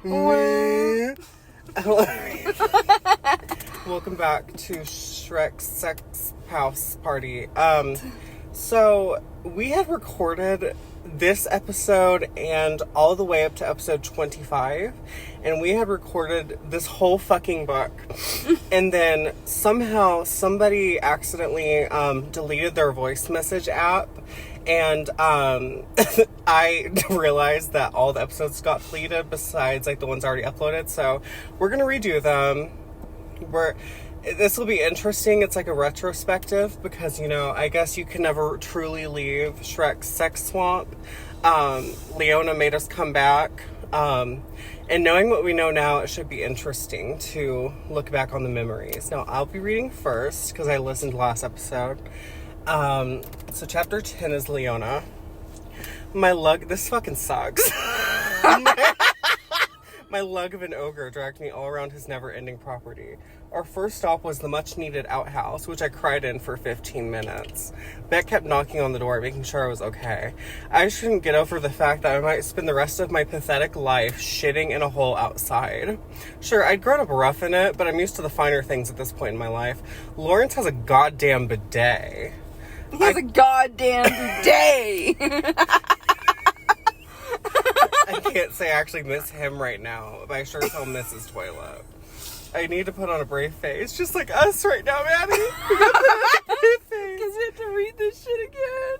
Welcome back to Shrek's Sex House Party. So we had recorded this episode and all the way up to episode 25, and we had recorded this whole fucking book. And then somehow somebody accidentally deleted their voice message app, and I realized that all the episodes got deleted besides like the ones already uploaded, so we're gonna redo them. This will be interesting. It's like a retrospective because, you know, I guess you can never truly leave Shrek's sex swamp. Leona made us come back. And knowing what we know now, it should be interesting to look back on the memories. Now, I'll be reading first because I listened to last episode. So chapter 10 is Leona. This fucking sucks. My lug of an ogre dragged me all around his never-ending property. Our first stop was the much-needed outhouse, which I cried in for 15 minutes. Beck kept knocking on the door, making sure I was okay. I shouldn't get over the fact that I might spend the rest of my pathetic life shitting in a hole outside. Sure, I'd grown up rough in it, but I'm used to the finer things at this point in my life. Lawrence has a goddamn bidet. He has a goddamn bidet! I can't say I actually miss him right now, but I sure as hell miss his toilet. I need to put on a brave face, just like us right now, Maddie. We got the brave face. Because we have to read this shit again.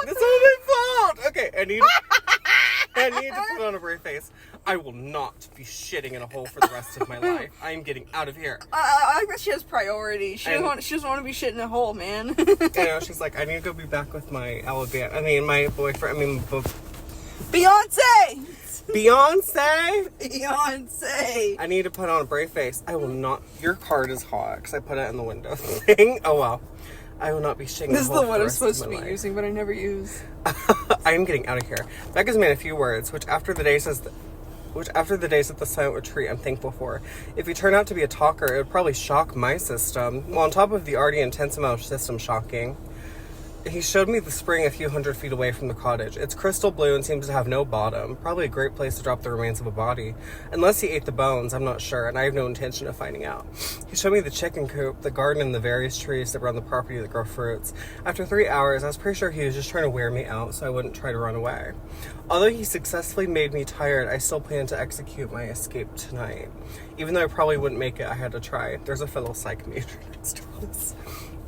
It's all my fault. Okay, I need to put on a brave face. I will not be shitting in a hole for the rest of my life. I am getting out of here. I like that she has priorities. She doesn't want to be shit in a hole, man. You know, she's like, I need to go be back with my my boyfriend. Beyonce! I need to put on a brave face. I will not. Your card is hot because I put it in the window thing. Oh well. I will not be shitting. This is the one I'm supposed to be using, but I never use. I am getting out of here. Beck has made a few words, which after the days at the silent retreat, I'm thankful for. If he turned out to be a talker, it would probably shock my system. Well, on top of the already intense amount of system shocking. He showed me the spring a few hundred feet away from the cottage. It's crystal blue and seems to have no bottom. Probably a great place to drop the remains of a body. Unless he ate the bones, I'm not sure, and I have no intention of finding out. He showed me the chicken coop, the garden, and the various trees that run the property that grow fruits. After 3 hours, I was pretty sure he was just trying to wear me out so I wouldn't try to run away. Although he successfully made me tired, I still plan to execute my escape tonight. Even though I probably wouldn't make it, I had to try. There's a fellow psych major next to us.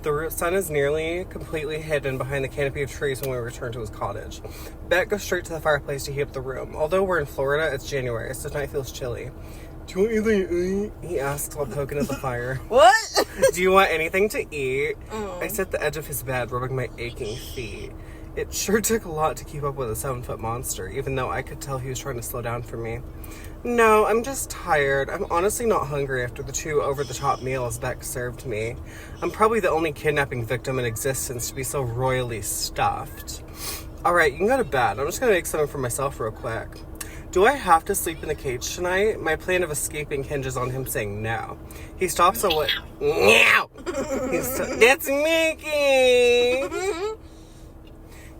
The sun is nearly completely hidden behind the canopy of trees when we return to his cottage. Beck goes straight to the fireplace to heat up the room. Although we're in Florida, it's January, so tonight feels chilly. Do you want anything to eat? He asks while poking at the fire. What? Do you want anything to eat? Oh. I sit at the edge of his bed, rubbing my aching feet. It sure took a lot to keep up with a 7-foot monster, even though I could tell he was trying to slow down for me. No, I'm just tired. I'm honestly not hungry after the 2 over-the-top meals Beck served me. I'm probably the only kidnapping victim in existence to be so royally stuffed. Alright, you can go to bed. I'm just gonna make something for myself real quick. Do I have to sleep in the cage tonight? My plan of escaping hinges on him saying no. He stops at what? Meow! That's Mickey!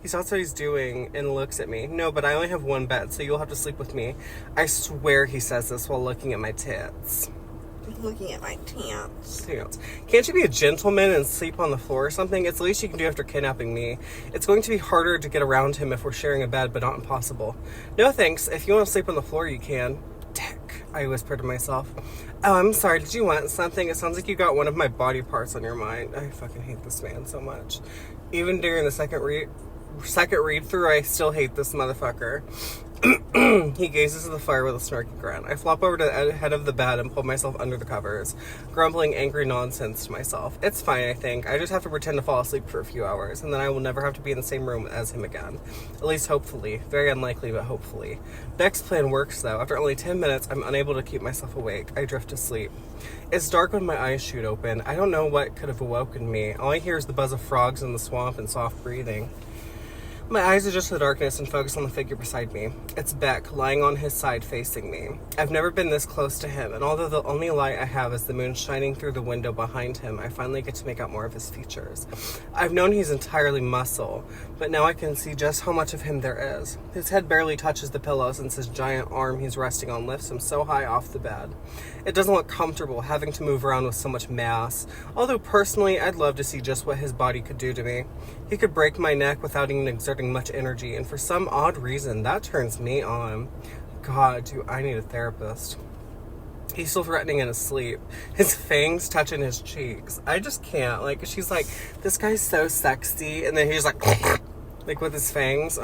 He stops what he's doing and looks at me. No, but I only have one bed, so you'll have to sleep with me. I swear he says this while looking at my tits. Looking at my tits. Can't you be a gentleman and sleep on the floor or something? It's the least you can do after kidnapping me. It's going to be harder to get around him if we're sharing a bed, but not impossible. No thanks. If you want to sleep on the floor, you can. Dick, I whispered to myself. Oh, I'm sorry. Did you want something? It sounds like you got one of my body parts on your mind. I fucking hate this man so much. Even during the second read through, I still hate this motherfucker. He gazes at the fire with a snarky grin. I flop over to the head of the bed and pull myself under the covers, grumbling angry nonsense to myself. It's fine, I think. I just have to pretend to fall asleep for a few hours, and then I will never have to be in the same room as him again. At least hopefully. Very unlikely, but hopefully. Beck's plan works, though. After only 10 minutes, I'm unable to keep myself awake. I drift to sleep. It's dark when my eyes shoot open. I don't know what could have awoken me. All I hear is the buzz of frogs in the swamp and soft breathing. My eyes adjust to the darkness and focus on the figure beside me. It's Beck, lying on his side facing me. I've never been this close to him, and although the only light I have is the moon shining through the window behind him, I finally get to make out more of his features. I've known he's entirely muscle, but now I can see just how much of him there is. His head barely touches the pillow since his giant arm he's resting on lifts him so high off the bed. It doesn't look comfortable having to move around with so much mass, although personally I'd love to see just what his body could do to me. He could break my neck without even exerting much energy, and for some odd reason, that turns me on. God, do I need a therapist. He's still threatening in his sleep. His fangs touching his cheeks. I just can't. Like, she's like, this guy's so sexy, and then he's like, like with his fangs.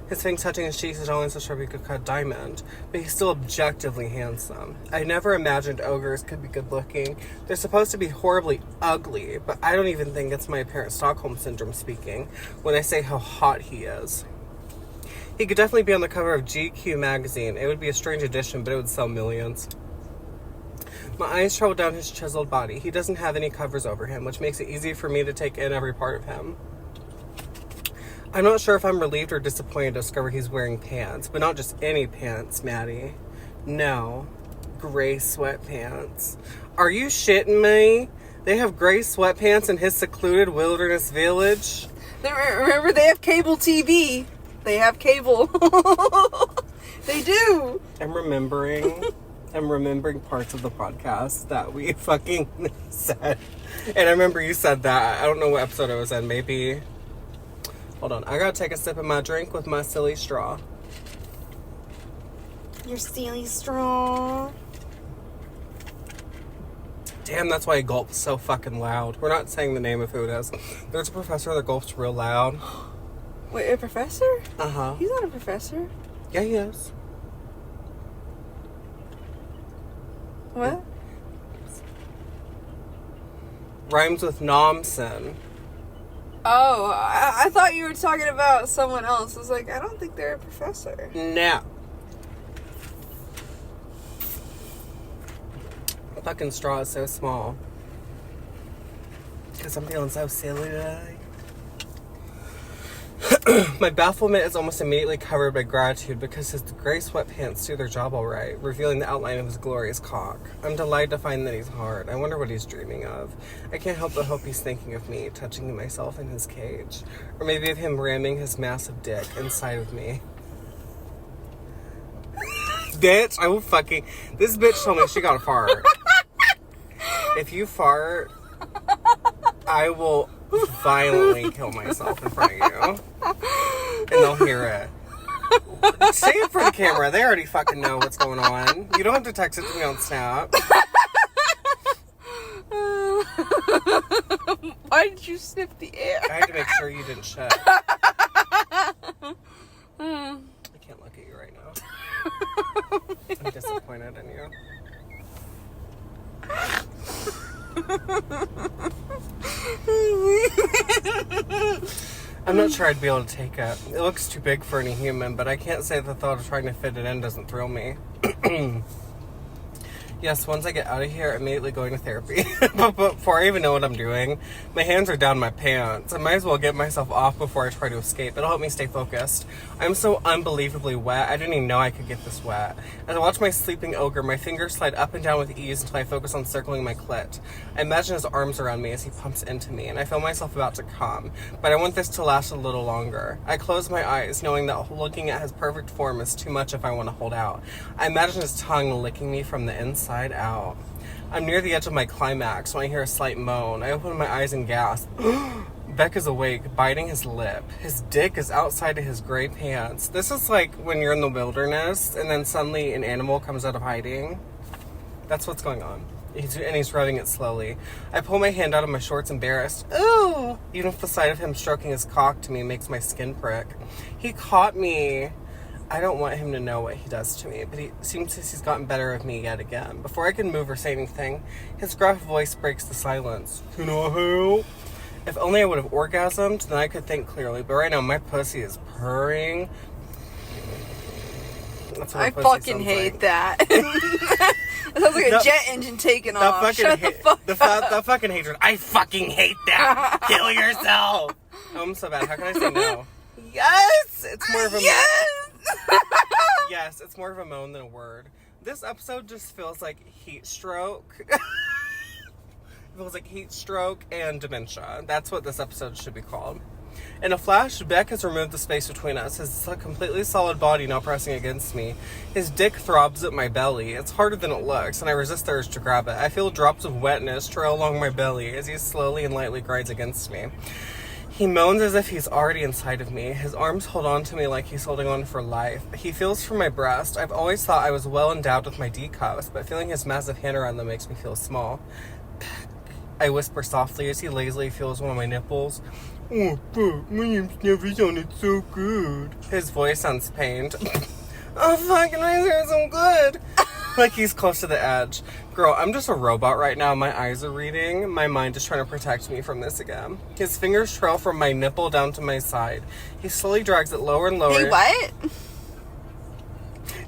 His fangs touching his cheeks is only so sharp he could cut diamond, but he's still objectively handsome. I never imagined ogres could be good looking. They're supposed to be horribly ugly, but I don't even think it's my apparent Stockholm Syndrome speaking when I say how hot he is. He could definitely be on the cover of GQ magazine. It would be a strange addition, but it would sell millions. My eyes travel down his chiseled body. He doesn't have any covers over him, which makes it easy for me to take in every part of him. I'm not sure if I'm relieved or disappointed to discover he's wearing pants, but not just any pants, Maddie. No, gray sweatpants. Are you shitting me? They have gray sweatpants in his secluded wilderness village? Remember, they have cable TV. They have cable. They do. I'm remembering parts of the podcast that we fucking said. And I remember you said that. I don't know what episode it was in. Maybe... Hold on. I gotta take a sip of my drink with my silly straw. Your silly straw. Damn, that's why he gulps so fucking loud. We're not saying the name of who it is. There's a professor that gulps real loud. Wait, a professor? Uh-huh. He's not a professor. Yeah, he is. What? Rhymes with Nomson. Oh, I thought you were talking about someone else. I was like, I don't think they're a professor. No. Fucking straw is so small. Because I'm feeling so silly today. My bafflement is almost immediately covered by gratitude because his gray sweatpants do their job all right, revealing the outline of his glorious cock. I'm delighted to find that he's hard. I wonder what he's dreaming of. I can't help but hope he's thinking of me, touching myself in his cage. Or maybe of him ramming his massive dick inside of me. Bitch, I will fucking... This bitch told me she got a fart. If you fart, I will violently kill myself in front of you. And they'll hear it. Say it for the camera. They already fucking know what's going on. You don't have to text it to me on Snap. Why did you sniff the air? I had to make sure you didn't shit. I can't look at you right now. I'm disappointed in you. I'm not sure I'd be able to take it. It looks too big for any human, but I can't say the thought of trying to fit it in doesn't thrill me. Yes, once I get out of here, I'm immediately going to therapy. But before I even know what I'm doing, my hands are down my pants. I might as well get myself off before I try to escape. It'll help me stay focused. I'm so unbelievably wet. I didn't even know I could get this wet. As I watch my sleeping ogre, my fingers slide up and down with ease until I focus on circling my clit. I imagine his arms around me as he pumps into me, and I feel myself about to come. But I want this to last a little longer. I close my eyes, knowing that looking at his perfect form is too much if I want to hold out. I imagine his tongue licking me from the inside out. I'm near the edge of my climax when I hear a slight moan. I open my eyes and gasp. Beck is awake, biting his lip. His dick is outside of his gray pants. This is like when you're in the wilderness and then suddenly an animal comes out of hiding. That's what's going on. He's rubbing it slowly. I pull my hand out of my shorts, embarrassed. Ooh! Even if the sight of him stroking his cock to me makes my skin prick. He caught me. I don't want him to know what he does to me, but he seems as he's gotten better of me yet again. Before I can move or say anything, his gruff voice breaks the silence. Can I help? If only I would have orgasmed, then I could think clearly. But right now, my pussy is purring. That's what I fucking hate that. It sounds like a jet engine taking off. Shut the fuck up. The fucking hatred. I fucking hate that. Kill yourself. Oh, I'm so bad. How can I say no? Yes! It's more of a Yes, it's more of a moan than a word. This episode just feels like heat stroke. It feels like heat stroke and dementia. That's what this episode should be called. In a flash, Beck has removed the space between us, his completely solid body now pressing against me. His dick throbs at my belly. It's harder than it looks, and I resist the urge to grab it. I feel drops of wetness trail along my belly as he slowly and lightly grinds against me. He moans as if he's already inside of me. His arms hold on to me like he's holding on for life. He feels for my breast. I've always thought I was well endowed with my D cups, but feeling his massive hand around them makes me feel small. I whisper softly as he lazily feels one of my nipples. Oh, fuck, my name's never sounded so good. His voice sounds pained. Oh, fuck, my hair so good. Like he's close to the edge. Girl, I'm just a robot right now. My eyes are reading. My mind is trying to protect me from this again. His fingers trail from my nipple down to my side. He slowly drags it lower and lower. Hey, what?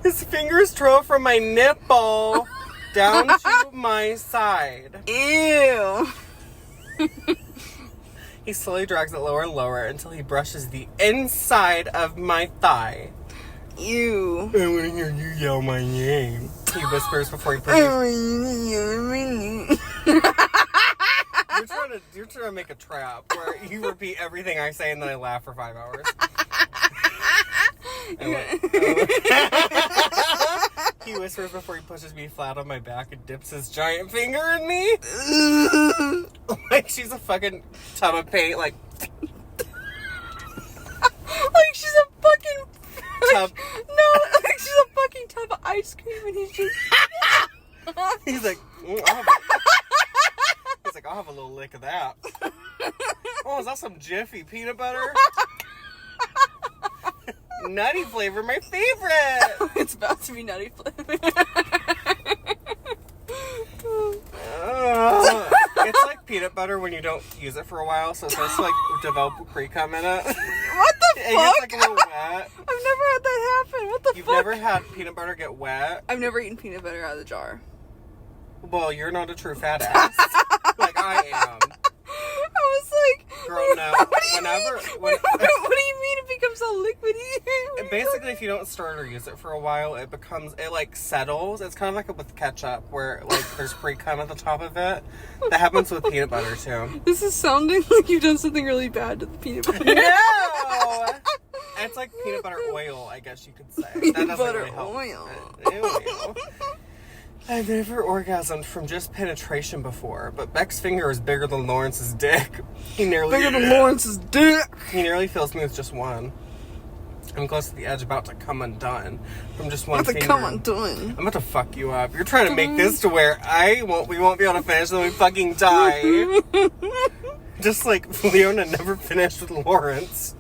His fingers trail from my nipple down to my side. Ew. He slowly drags it lower and lower until he brushes the inside of my thigh. Ew. I want to hear you yell my name. He whispers before he pushes. You're trying to make a trap where you repeat everything I say and then I laugh for 5 hours. He whispers before he pushes me flat on my back and dips his giant finger in me. Like she's a fucking tub of paint, like she's a fucking tub. like she's a fucking tub of ice cream, and he's just. He's like, I'll have a little lick of that. Oh, is that some Jiffy peanut butter? Nutty flavor, my favorite. It's about to be nutty flavor. It's like peanut butter when you don't use it for a while, so it starts to like develop pre-cum in it. What the It fuck? gets like a little wet. I've never had that happen. What the You've fuck? never had peanut butter get wet? I've never eaten peanut butter out of the jar. Well, you're not a true fat ass. Like I am. I was like, Girl, no. What do you mean it becomes all liquidy? Basically, if you don't stir it or use it for a while, it like settles. It's kind of like with ketchup, where like there's pre-cum at the top of it. That happens with peanut butter too. This is sounding like you've done something really bad to the peanut butter. No! It's like peanut butter oil, I guess you could say. Peanut that doesn't butter really help. oil. Ew. I've never orgasmed from just penetration before, but Beck's finger is bigger than Lawrence's dick. Bigger than Lawrence's dick. He nearly fills me with just one. I'm close to the edge, about to come undone from just one finger. Come undone. I'm about to fuck you up. You're trying to make this to where we won't be able to finish, then we fucking die. Just like Leona never finished with Lawrence.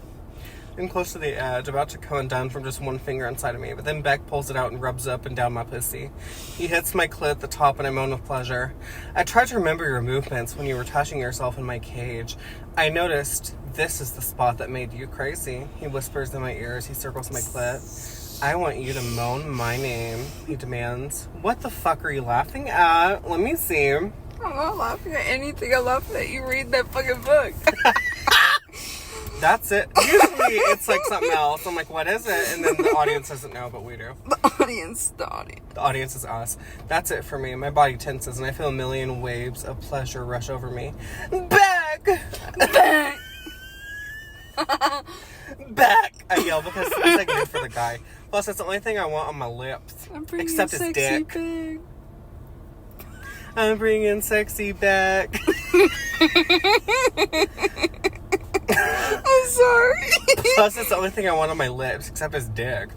I'm close to the edge, about to come undone from just one finger inside of me, but then Beck pulls it out and rubs up and down my pussy. He hits my clit at the top and I moan with pleasure. I tried to remember your movements when you were touching yourself in my cage. I noticed this is the spot that made you crazy. He whispers in my ears. He circles my clit. I want you to moan my name, he demands. What the fuck are you laughing at? Let me see. I'm not laughing at anything. I'm laughing at you reading that fucking book. That's it. Usually it's like something else. I'm like, what is it? And then the audience doesn't know, but we do. The audience. The audience is us. That's it for me. My body tenses and I feel a million waves of pleasure rush over me. Back! Back! Back! I yell because it's like good for the guy. Plus, it's the only thing I want on my lips. I'm bringing except his sexy dick. Big. I'm bringing sexy back. I'm sorry. Plus, it's the only thing I want on my lips, except his dick.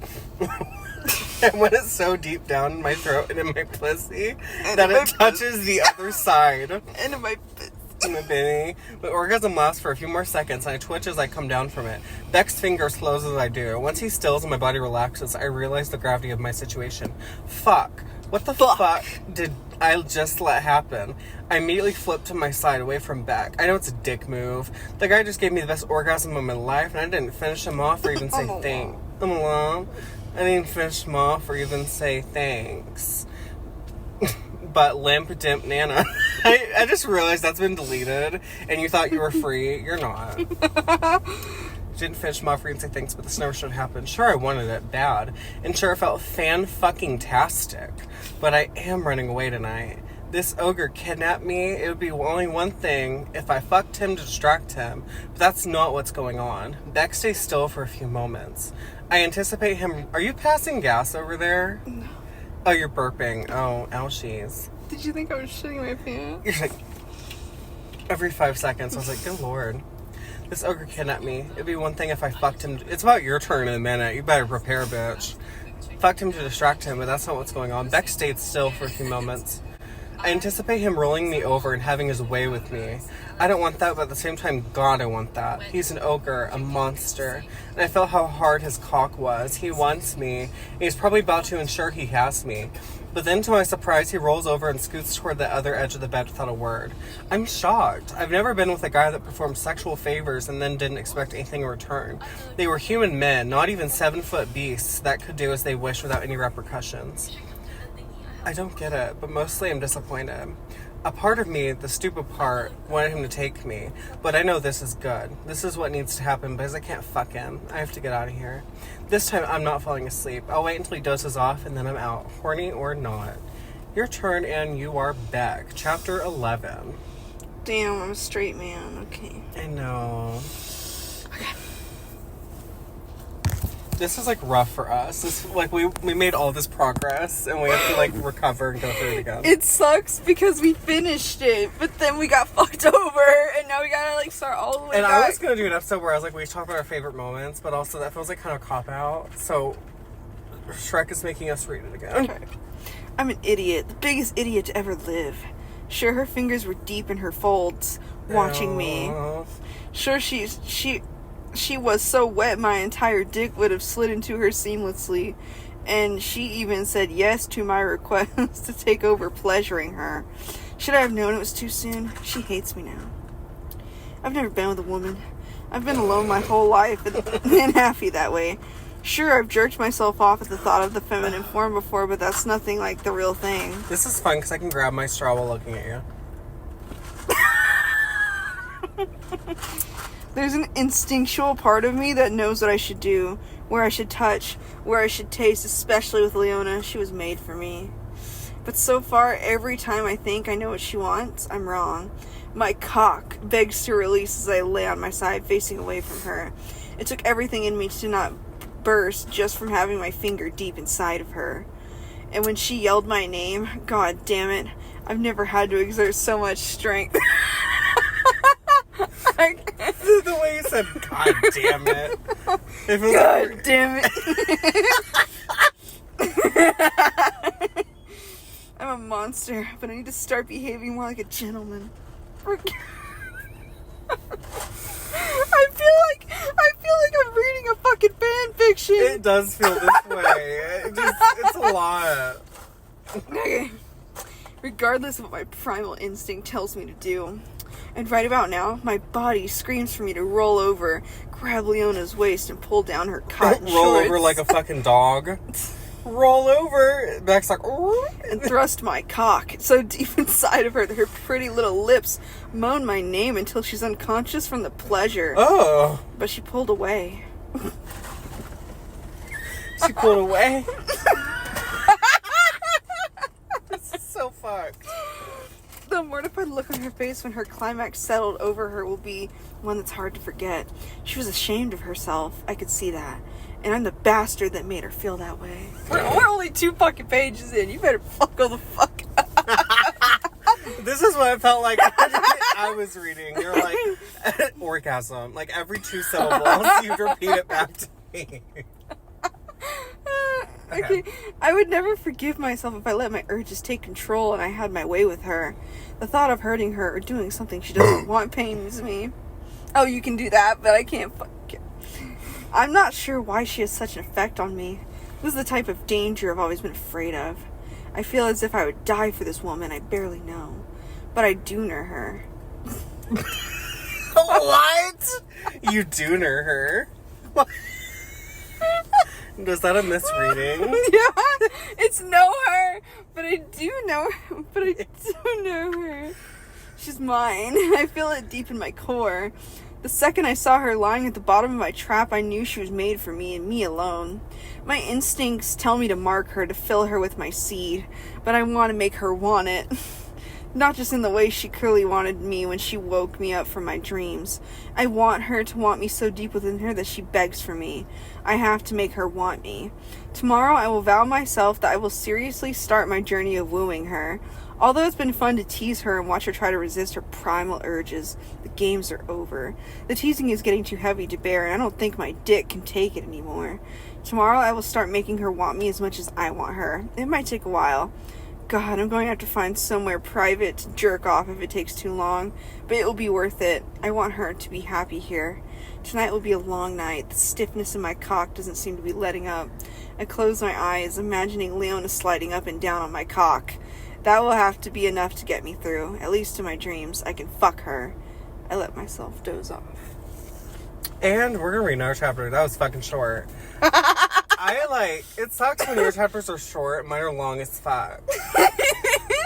And when it's so deep down in my throat and in my pussy that it touches the other side. And in my pussy. In my bitty. My orgasm lasts for a few more seconds and I twitch as I come down from it. Beck's fingers close as I do. Once he stills and my body relaxes, I realize the gravity of my situation. Fuck. What the fuck did I just let happen? I immediately flip to my side, away from Beck. I know it's a dick move. The guy just gave me the best orgasm of my life, and I didn't finish him off or even say thanks. I'm alone. I didn't finish him off or even say thanks. But limp dimp Nana I just realized that's been deleted, and you thought you were free. You're not. Didn't finish my free and say thanks, but this never should happen. Sure, I wanted it bad, and sure, it felt fan-fucking-tastic. But I am running away tonight. This ogre kidnapped me. It would be only one thing if I fucked him to distract him, but that's not what's going on. Beck stays still for a few moments. I anticipate him... Are you passing gas over there? No. Oh, you're burping. Oh, ouchies. Did you think I was shitting my pants? You're like... Every 5 seconds, I was like, good lord. This ogre kidnapped me. It'd be one thing if I fucked him... It's about your turn in a minute. You better prepare, bitch. Fucked him to distract him, but that's not what's going on. Beck stayed still for a few moments. I anticipate him rolling me over and having his way with me. I don't want that, but at the same time, God, I want that. He's an ogre, a monster. And I felt how hard his cock was. He wants me. And he's probably about to ensure he has me. But then, to my surprise, he rolls over and scoots toward the other edge of the bed without a word. I'm shocked. I've never been with a guy that performed sexual favors and then didn't expect anything in return. They were human men, not even 7-foot beasts that could do as they wished without any repercussions. I don't get it, but mostly I'm disappointed. A part of me, the stupid part, wanted him to take me, but I know this is good. This is what needs to happen because I can't fuck him. I have to get out of here. This time I'm not falling asleep. I'll wait until he dozes off and then I'm out, horny or not. Your turn and you are back. Chapter 11. Damn, I'm a straight man. Okay. I know. This is, like, rough for us. This, like, we made all this progress, and we have to, like, recover and go through it again. It sucks because we finished it, but then we got fucked over, and now we gotta, like, start all the way back. I was gonna do an episode where I was like, we talk about our favorite moments, but also that feels like kind of cop-out, so Shrek is making us read it again. Okay. I'm an idiot. The biggest idiot to ever live. Sure, her fingers were deep in her folds, watching me. Sure, she was so wet my entire dick would have slid into her seamlessly, and she even said yes to my request to take over pleasuring her. Should I have known it was too soon? She hates me now. I've never been with a woman. I've been alone my whole life and happy that way. Sure, I've jerked myself off at the thought of the feminine form before, but that's nothing like the real thing. This is fun because I can grab my straw while looking at you. There's an instinctual part of me that knows what I should do, where I should touch, where I should taste, especially with Leona. She was made for me. But so far, every time I think I know what she wants, I'm wrong. My cock begs to release as I lay on my side, facing away from her. It took everything in me to not burst just from having my finger deep inside of her. And when she yelled my name, God damn it, I've never had to exert so much strength. The way you said, God damn it. It feels God like damn it. I'm a monster, but I need to start behaving more like a gentleman. I feel like I'm reading a fucking fan fiction. It does feel this way. It's a lot. Okay. Regardless of what my primal instinct tells me to do. And right about now, my body screams for me to roll over, grab Leona's waist, and pull down her cotton Roll shorts. over like a fucking dog. Roll over. Beck's like, ooh. And thrust my cock so deep inside of her that her pretty little lips moan my name until she's unconscious from the pleasure. Oh. But she pulled away. She pulled away. This is so fucked. The mortified look on her face when her climax settled over her will be one that's hard to forget. She was ashamed of herself. I could see that. And I'm the bastard that made her feel that way. We're only 2 fucking pages in. You better go the fuck up. This is what I felt like I was reading. You're like, orgasm. Like every 2 syllables, you'd repeat it back to me. Okay. I would never forgive myself if I let my urges take control and I had my way with her. The thought of hurting her or doing something she doesn't want pains me. Oh, you can do that, but I can't. I'm not sure why she has such an effect on me. This is the type of danger I've always been afraid of. I feel as if I would die for this woman I barely know. But I dooner her. What? You dooner her? What? Was that a misreading? Yeah, it's know her, but I do know her. She's mine. I feel it deep in my core. The second I saw her lying at the bottom of my trap, I knew she was made for me and me alone. My instincts tell me to mark her, to fill her with my seed, but I want to make her want it. Not just in the way she clearly wanted me when she woke me up from my dreams. I want her to want me so deep within her that she begs for me. I have to make her want me. Tomorrow I will vow myself that I will seriously start my journey of wooing her. Although it's been fun to tease her and watch her try to resist her primal urges, the games are over. The teasing is getting too heavy to bear, and I don't think my dick can take it anymore. Tomorrow I will start making her want me as much as I want her. It might take a while. God, I'm going to have to find somewhere private to jerk off if it takes too long, but it will be worth it. I want her to be happy here. Tonight will be a long night. The stiffness in my cock doesn't seem to be letting up. I close my eyes, imagining Leona sliding up and down on my cock. That will have to be enough to get me through, at least to my dreams. I can fuck her. I let myself doze off. And we're gonna read another chapter. That was fucking short. It sucks when your chapters are short. Mine are long as fuck.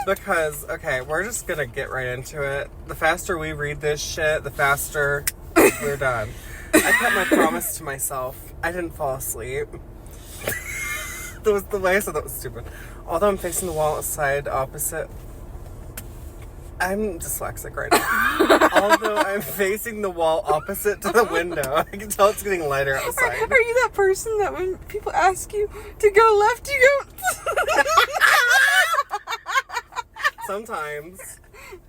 Because, okay, we're just gonna get right into it. The faster we read this shit, the faster we're done. I kept my promise to myself. I didn't fall asleep. The way I said that was stupid. Although I'm facing the wall side opposite. I'm dyslexic right now. Although I'm facing the wall opposite to the window, I can tell it's getting lighter outside. Are you that person that when people ask you to go left, you go... Sometimes.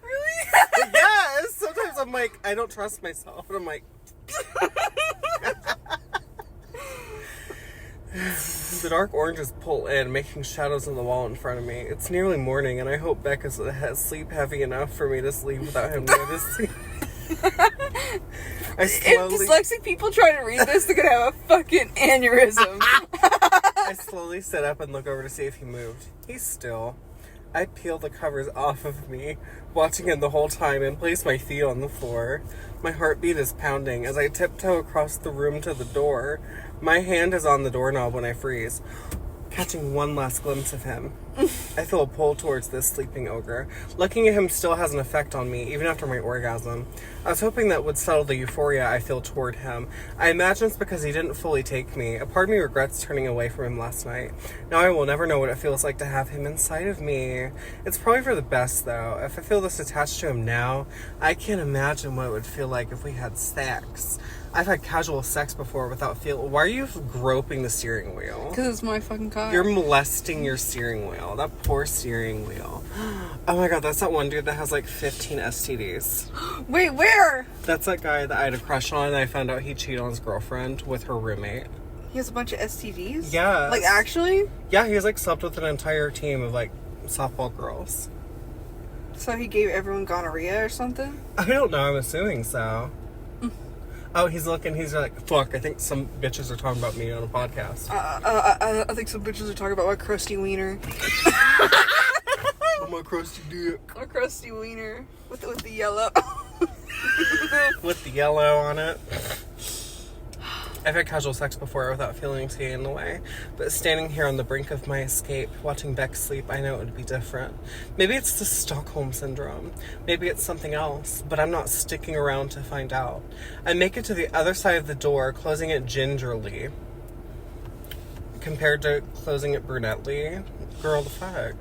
Really? Yes! Sometimes I'm like, I don't trust myself. And I'm like... The dark oranges pull in, making shadows on the wall in front of me. It's nearly morning, and I hope Becca's sleep heavy enough for me to sleep without him noticing. If dyslexic people try to read this, they're gonna have a fucking aneurysm. I slowly sit up and look over to see if he moved. He's still. I peel the covers off of me, watching him the whole time, and place my feet on the floor. My heartbeat is pounding as I tiptoe across the room to the door. My hand is on the doorknob when I freeze, catching one last glimpse of him. I feel a pull towards this sleeping ogre. Looking at him still has an effect on me, even after my orgasm. I was hoping that would settle the euphoria I feel toward him. I imagine it's because he didn't fully take me. A part of me regrets turning away from him last night. Now I will never know what it feels like to have him inside of me. It's probably for the best, though. If I feel this attached to him now, I can't imagine what it would feel like if we had sex. I've had casual sex before without feeling... Why are you groping the steering wheel? Because it's my fucking car. You're molesting your steering wheel. That poor steering wheel. Oh my god, that's that one dude that has like 15 STDs. Wait, where? That's that guy that I had a crush on and I found out he cheated on his girlfriend with her roommate. He has a bunch of STDs? Yeah. Like, actually? Yeah, he has like slept with an entire team of like softball girls. So he gave everyone gonorrhea or something? I don't know, I'm assuming so. Oh, he's looking, he's like, fuck, I think some bitches are talking about me on a podcast. I think some bitches are talking about my crusty wiener. Oh, my crusty dick. My crusty wiener. With the yellow. With the yellow on it. I've had casual sex before without feeling to get in the way, but standing here on the brink of my escape, watching Beck sleep, I know it would be different. Maybe it's the Stockholm Syndrome. Maybe it's something else, but I'm not sticking around to find out. I make it to the other side of the door, closing it gingerly, compared to closing it brunetely. Girl, the fuck.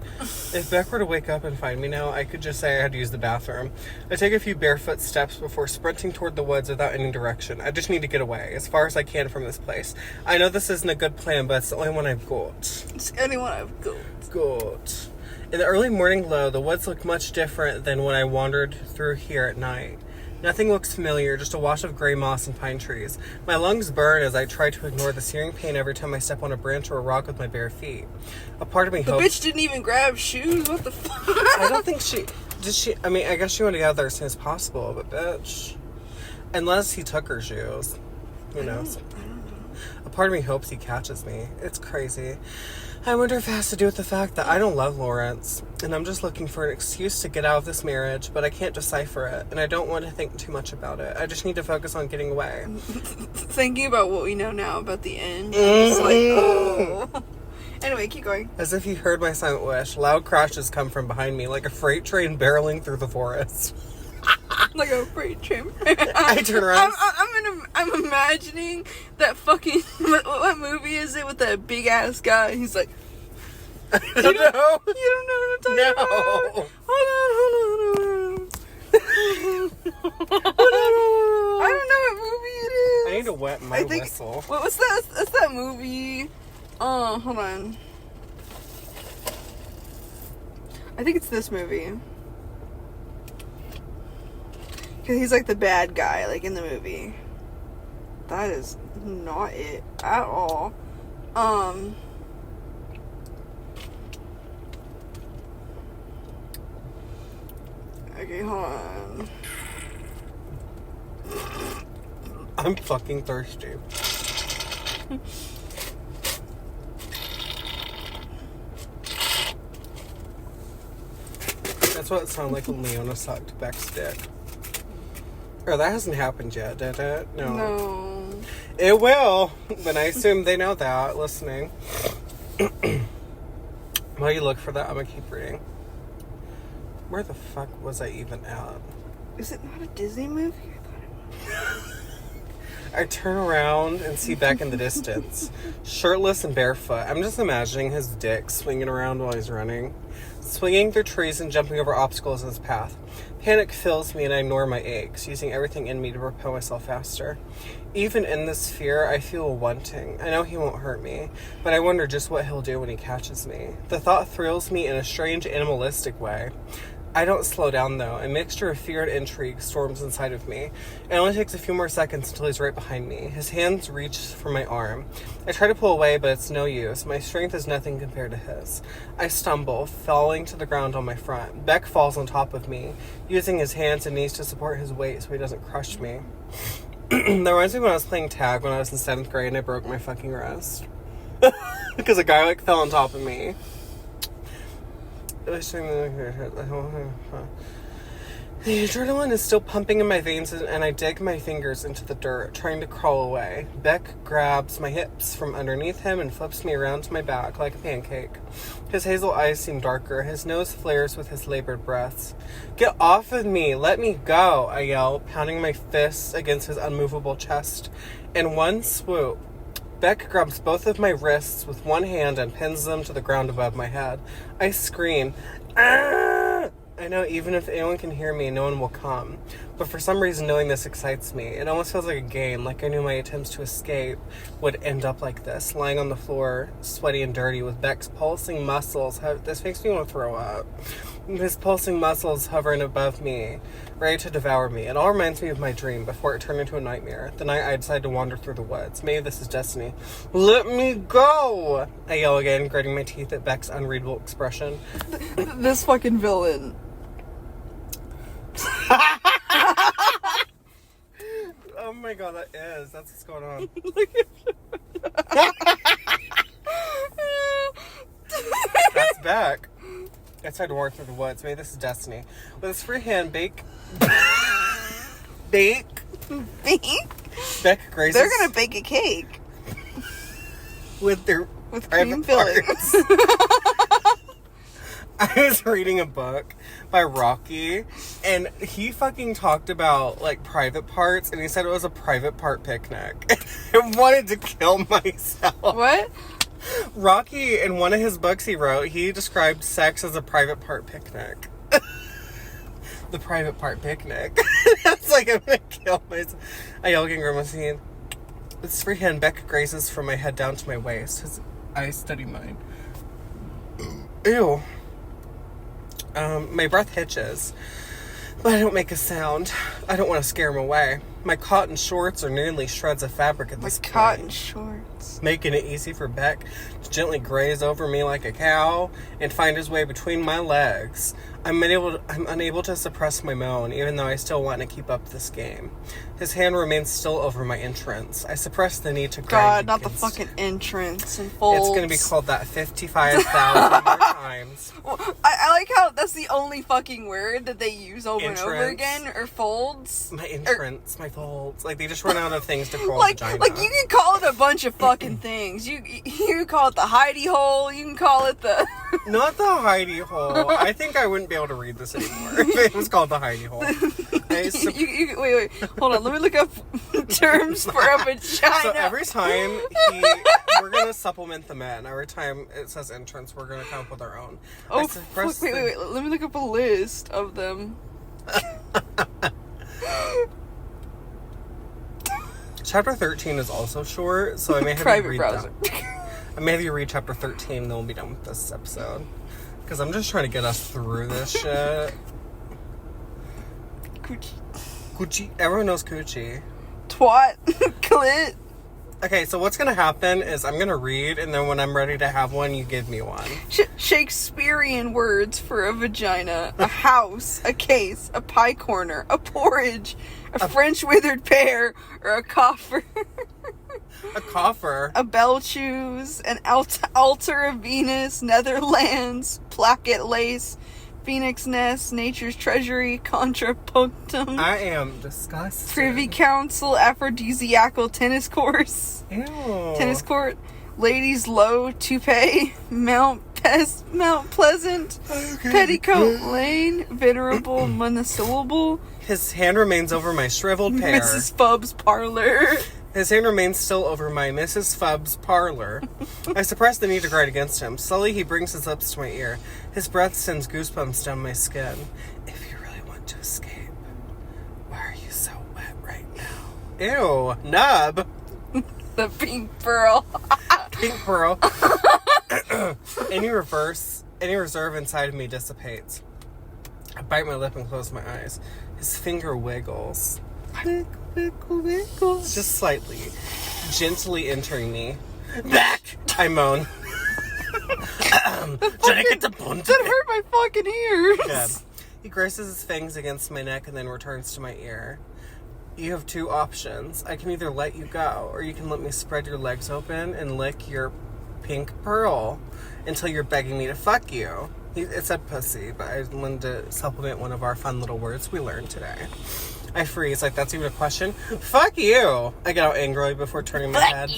If Beck were to wake up and find me now, I could just say I had to use the bathroom. I take a few barefoot steps before sprinting toward the woods without any direction. I just need to get away, as far as I can from this place. I know this isn't a good plan, but it's the only one I've got. It's the only one I've got. Good. In the early morning glow, the woods look much different than when I wandered through here at night. Nothing looks familiar, just a wash of gray moss and pine trees. My lungs burn as I try to ignore the searing pain every time I step on a branch or a rock with my bare feet. A part of me hopes... The bitch didn't even grab shoes? What the fuck? I don't think she... Did she... I mean, I guess she wanted to get out there as soon as possible, but bitch... Unless he took her shoes. Who knows? I don't know. A part of me hopes he catches me. It's crazy. I wonder if it has to do with the fact that I don't love Lawrence, and I'm just looking for an excuse to get out of this marriage, but I can't decipher it, and I don't want to think too much about it. I just need to focus on getting away. Thinking about what we know now about the end, I'm just like, oh. Anyways, Anyway, keep going. As if he heard my silent wish, loud crashes come from behind me like a freight train barreling through the forest. Like a freight train. I turn around. I'm imagining that fucking... What movie is it with that big-ass guy? He's like... I don't know. You don't know what I'm talking about? Hold on. I don't know what movie it is. I need to wet my whistle. What's that? That's that movie. Hold on. I think it's this movie. Because he's like the bad guy, like in the movie. That is not it at all. Okay, hold on. I'm fucking thirsty. That's what it sounded like when Leona sucked Beck's dick. Or that hasn't happened yet, did it? No. It will, but I assume they know that, listening. While you look for that, I'm gonna keep reading. Where the fuck was I even at? Is it not a Disney movie? I thought it was. I turn around and see Beck in the distance, shirtless and barefoot. I'm just imagining his dick swinging around while he's running, swinging through trees and jumping over obstacles in his path. Panic fills me and I ignore my aches, using everything in me to propel myself faster. Even in this fear, I feel a wanting. I know he won't hurt me, but I wonder just what he'll do when he catches me. The thought thrills me in a strange animalistic way. I don't slow down, though. A mixture of fear and intrigue storms inside of me. It only takes a few more seconds until he's right behind me. His hands reach for my arm. I try to pull away, but it's no use. My strength is nothing compared to his. I stumble, falling to the ground on my front. Beck falls on top of me, using his hands and knees to support his weight so he doesn't crush me. That reminds me when I was playing tag when I was in 7th grade and I broke my fucking wrist. Because a guy, fell on top of me. The adrenaline is still pumping in my veins and I dig my fingers into the dirt, trying to crawl away. Beck grabs my hips from underneath him and flips me around to my back like a pancake. His hazel eyes seem darker. His nose flares with his labored breaths. "Get off of me! Let me go!" I yell, pounding my fists against his unmovable chest. In one swoop, Beck grabs both of my wrists with one hand and pins them to the ground above my head. I scream, "Ah!" I know even if anyone can hear me, no one will come. But for some reason, knowing this excites me. It almost feels like a game, like I knew my attempts to escape would end up like this, lying on the floor, sweaty and dirty, with Beck's pulsing muscles. This makes me want to throw up. His pulsing muscles hovering above me, ready to devour me. It all reminds me of my dream before it turned into a nightmare. The night I decided to wander through the woods. Maybe this is destiny. "Let me go!" I yell again, gritting my teeth at Beck's unreadable expression. This fucking villain. Oh my god, that's what's going on. That's Beck. I tried to walk through the woods. Maybe this is destiny. With his free hand, Beck grazes. They're gonna bake a cake with cream fillings. I was reading a book by Rocky, and he fucking talked about, private parts, and he said it was a private part picnic. I wanted to kill myself. What? Rocky, in one of his books he wrote, he described sex as a private part picnic. The private part picnic. I was like, I'm gonna kill myself. I yell again, grimacing. With free hand, Beck grazes from my head down to my waist. His eyes study mine. Ew. My breath hitches, but I don't make a sound. I don't want to scare him away. My cotton shorts are nearly shreds of fabric at this point. Cotton shorts. Making it easy for Beck to gently graze over me like a cow and find his way between my legs. I'm unable to suppress my moan, even though I still want to keep up this game. His hand remains still over my entrance. I suppress the need to grind. God, not the fucking entrance and folds. It's going to be called that 55,000 more times. Well, I like how that's the only fucking word that they use over and over again, or folds. My entrance, my folds. They just run out of things to call like vagina. you can call it a bunch of fucking things. You can call it the hidey hole. You can call it the... Not the hidey hole. I think I wouldn't be able to read this anymore if it was called the hidey hole. Wait. Hold on. Let me look up terms for a vagina. So every time we're going to supplement the men. Every time it says entrance, we're going to come up with our own. Oh, wait. Let me look up a list of them. Chapter 13 is also short, so I may have you read that. I may have you read chapter 13, then we'll be done with this episode. Because I'm just trying to get us through this shit. Coochie. Everyone knows coochie. Twat. Clit. Okay, so what's going to happen is I'm going to read, and then when I'm ready to have one, you give me one. Shakespearean words for a vagina. A house, a case, a pie corner, a porridge, a French withered pear, or a coffer. A coffer? A bell shoes, an altar of Venus, Netherlands, placket lace, phoenix nest, nature's treasury, contrapunctum. I am disgusted. Privy council, aphrodisiacal tennis course. Ew. Tennis court. Ladies low toupee, Mount Pleasant, Okay. Petticoat Lane, venerable monosyllable. His hand remains over my shriveled pear. Mrs. Fubb's parlor. His hand remains still over my Mrs. Fubb's parlor. I suppress the need to guard against him. Slowly he brings his lips to my ear. His breath sends goosebumps down my skin. If you really want to escape, why are you so wet right now? Ew. Nub. The pink pearl. Pink pearl. Any reserve inside of me dissipates. I bite my lip and close my eyes. His finger wiggles. Wiggle. Just slightly. Gently entering me. Back! I moan. That hurt my fucking ears. Yeah. He graces his fangs against my neck and then returns to my ear. You have two options. I can either let you go, or you can let me spread your legs open and lick your pink pearl until you're begging me to fuck you. It said pussy, but I wanted to supplement one of our fun little words we learned today. I freeze, like that's even a question. Fuck you! I get out angrily before turning my head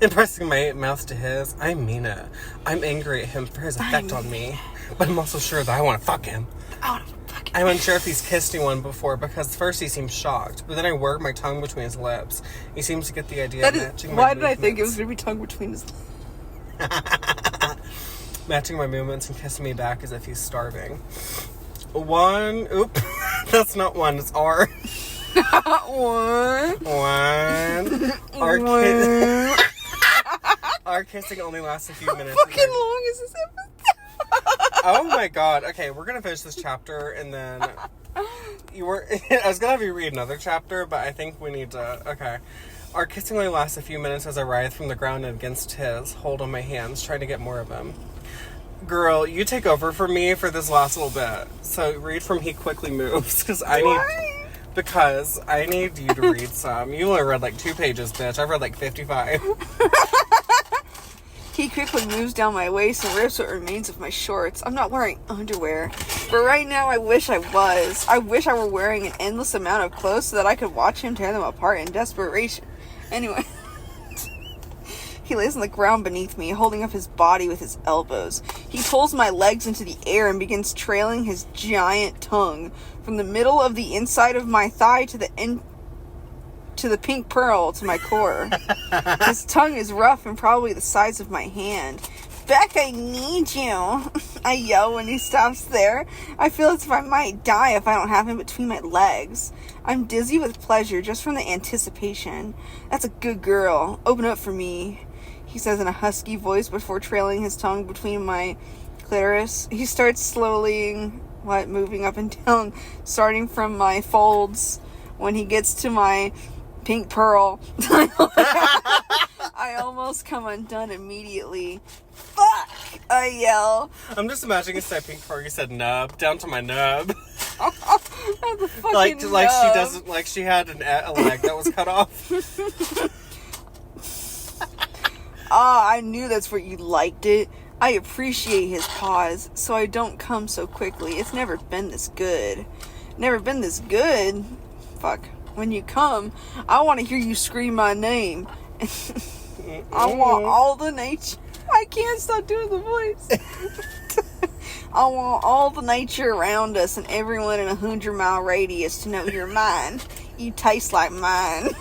and pressing my mouth to his. I mean it. I'm angry at him for his effect on me, but I'm also sure that I want to fuck him. I'm unsure if he's kissed anyone before because first he seems shocked, but then I work my tongue between his lips. He seems to get the idea of matching my movements. Why did I think it was going to be tongue between his lips? Matching my movements and kissing me back as if he's starving. Oop. That's not one, it's R. One. Our kissing only lasts a few minutes. How fucking long is this episode? Oh my god. Okay, we're gonna finish this chapter and then I was gonna have you read another chapter, but I think we need to. Okay. Our kissing only lasts a few minutes as I writhe from the ground and against his hold on my hands, trying to get more of him. Girl, you take over for me for this last little bit. So read from He Quickly Moves, because I need you to read some. You only read like 2 pages, bitch. I've read like 55. He quickly moves down my waist and rips what remains of my shorts. I'm not wearing underwear, but right now I wish I was. I wish I were wearing an endless amount of clothes so that I could watch him tear them apart in desperation. Anyway. He lays on the ground beneath me, holding up his body with his elbows. He pulls my legs into the air and begins trailing his giant tongue from the middle of the inside of my thigh to the pink pearl to my core. His tongue is rough and probably the size of my hand. Beck, I need you. I yell when he stops there. I feel as if I might die if I don't have him between my legs. I'm dizzy with pleasure just from the anticipation. That's a good girl. Open up for me, he says in a husky voice before trailing his tongue between my clitoris. He starts slowly, moving up and down, starting from my folds. When he gets to my pink pearl, I almost come undone immediately. Fuck! I yell. I'm just imagining instead of pink pearl, you said nub, down to my nub. The fucking like nub. she doesn't, like she had a leg that was cut off. I knew that's where you liked it. I appreciate his pause, so I don't come so quickly. It's never been this good. Never been this good? Fuck. When you come, I want to hear you scream my name. I want all the nature. I can't stop doing the voice. I want all the nature around us and everyone in a 100-mile radius to know you're mine. You taste like mine.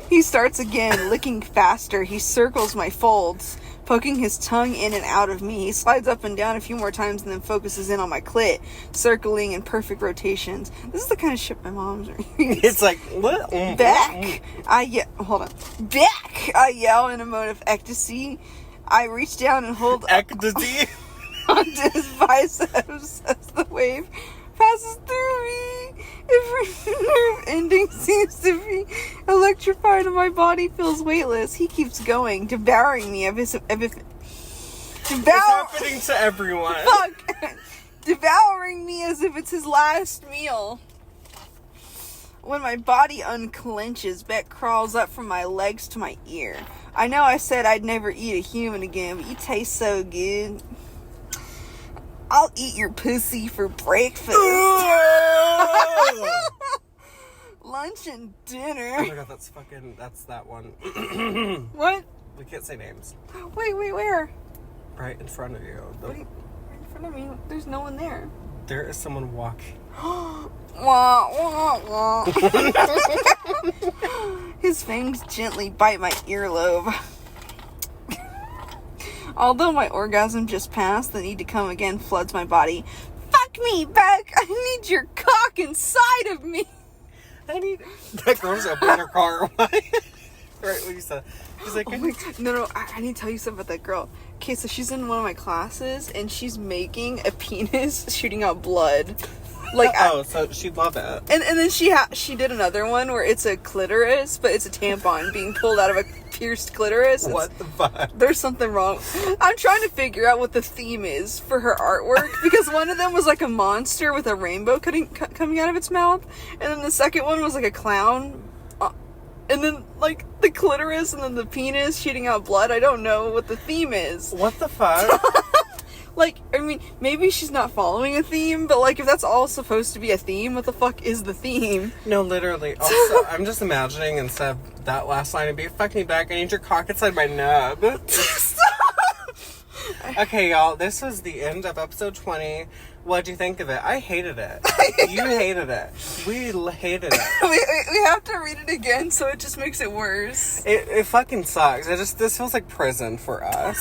He starts again, licking faster. He circles my folds, poking his tongue in and out of me. He slides up and down a few more times and then focuses in on my clit, circling in perfect rotations. This is the kind of shit my mom's reading. It's like, what? Back! Hold on. Back! I yell in a mode of ecstasy. I reach down and hold Ecstasy? onto his biceps as the wave passes through me. Every nerve ending seems to be electrified and my body feels weightless. He keeps going, devouring me It's happening to everyone. Fuck! Devouring me as if it's his last meal. When my body unclenches, Beck crawls up from my legs to my ear. I know I said I'd never eat a human again, but you taste so good. I'll eat your pussy for breakfast. Lunch and dinner. Oh my god, that's that one. What? We can't say names. Wait, where? Right in front of you. Right in front of me? There's no one there. There is someone walking. Wah, wah, wah. His fangs gently bite my earlobe. Although my orgasm just passed, the need to come again floods my body. Fuck me, Beck! I need your cock inside of me! That girl's opening her car. Right, what you said. She's like, No, I need to tell you something about that girl. Okay, so she's in one of my classes, and she's making a penis shooting out blood. Like, so she'd love it. And then she did another one where it's a clitoris, but it's a tampon being pulled out of a pierced clitoris. What the fuck? There's something wrong. I'm trying to figure out what the theme is for her artwork, because one of them was like a monster with a rainbow coming out of its mouth, and then the second one was like a clown, and then like the clitoris, and then the penis shooting out blood. I don't know what the theme is. What the fuck? Like, I mean, maybe she's not following a theme, but like, if that's all supposed to be a theme, what the fuck is the theme? No, literally. Also, I'm just imagining instead of that last line, it'd be, fuck me back, I need your cock inside my nub. Okay, y'all, this was the end of episode 20. What'd you think of it? I hated it. You hated it. We hated it. We have to read it again, so it just makes it worse. It fucking sucks. This feels like prison for us.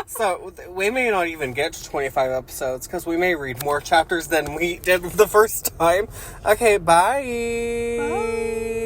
So, we may not even get to 25 episodes, because we may read more chapters than we did the first time. Okay, bye. Bye.